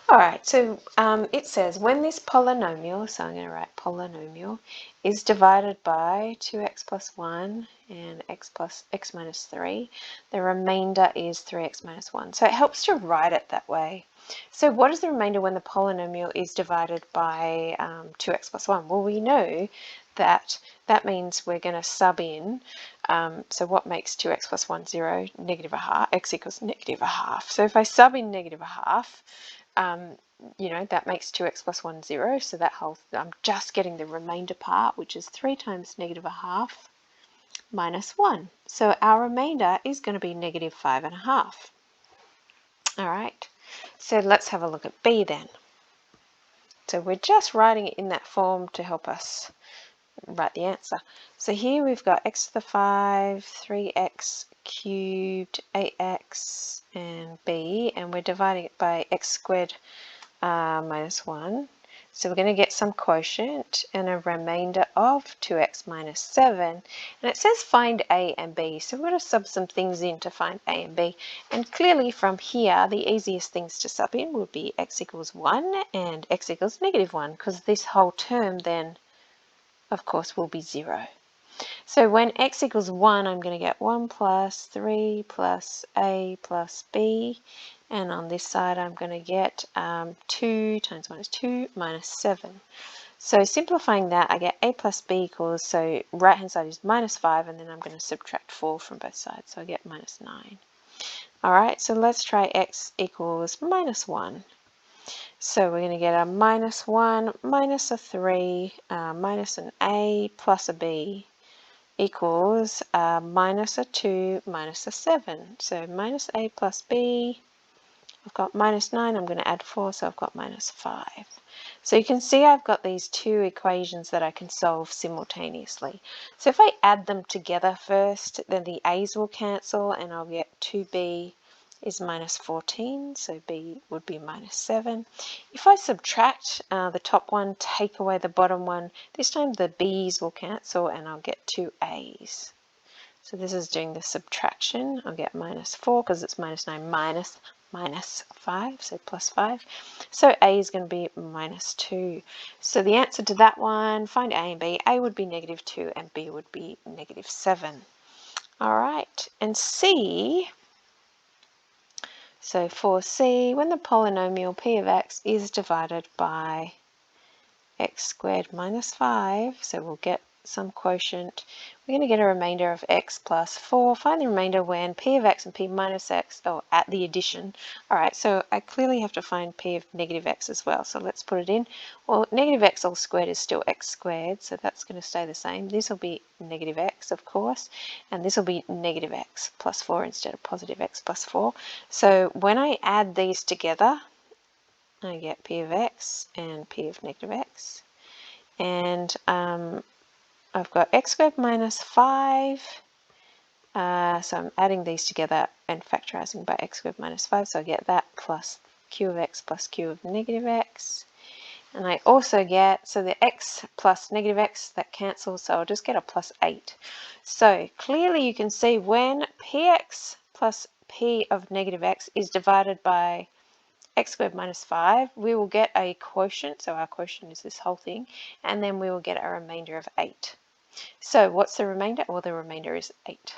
All right, so it says when this polynomial, so I'm going to write polynomial, is divided by 2x plus 1 and x minus 3, the remainder is 3x minus 1. So it helps to write it that way. So what is the remainder when the polynomial is divided by 2x plus 1? Well, we know that means we're going to sub in, so what makes 2x plus 1 0? Negative a half, x equals negative a half. So if I sub in negative a half, you know, that makes 2x plus 1 0, so that whole, I'm just getting the remainder part, which is 3 times negative a half minus 1. So our remainder is going to be negative 5.5. All right, so let's have a look at B then. So we're just writing it in that form to help us write the answer. So here we've got x to the 5, 3x cubed, 8x, and b, and we're dividing it by x squared minus 1. So we're going to get some quotient and a remainder of 2x minus 7. And it says find a and b, so we're going to sub some things in to find a and b. And clearly from here, the easiest things to sub in would be x equals 1 and x equals negative 1, because this whole term then, of course, will be 0. So when x equals 1, I'm going to get 1 plus 3 plus a plus b. And on this side, I'm going to get 2 times 1 is 2 minus 7. So simplifying that, I get a plus b equals, so right-hand side is minus 5, and then I'm going to subtract 4 from both sides. So I get minus 9. All right, so let's try x equals minus 1. So we're going to get a minus 1 minus a 3 minus an a plus a b equals minus a 2 minus a 7. So minus a plus b, I've got minus 9, I'm going to add 4, so I've got minus 5. So you can see I've got these two equations that I can solve simultaneously. So if I add them together first, then the a's will cancel and I'll get 2b is minus 14, so b would be minus 7. If I subtract the top one, take away the bottom one, this time the b's will cancel and I'll get 2 a's. So this is doing the subtraction. I'll get minus 4 because it's minus 9 minus 5, so plus 5. So a is going to be minus 2. So the answer to that one, find a and b. A would be negative 2 and b would be negative 7. All right, and c. So for c, when the polynomial p of x is divided by x squared minus 5, so we'll get some quotient, we're going to get a remainder of x plus 4. Find the remainder when p of x and p minus x, or at the addition. All right, so I clearly have to find p of negative x as well, so let's put it in. Well, negative x all squared is still x squared, so that's going to stay the same. This will be negative x, of course, and this will be negative x plus 4 instead of positive x plus 4. So when I add these together, I get p of x and p of negative x. And I've got x squared minus 5. So I'm adding these together and factorizing by x squared minus 5. So I get that plus q of x plus q of negative x. And I also get, so the x plus negative x, that cancels, so I'll just get a plus 8. So clearly you can see when px plus p of negative x is divided by x squared minus 5, we will get a quotient, so our quotient is this whole thing, and then we will get a remainder of 8. So what's the remainder? Well, the remainder is 8.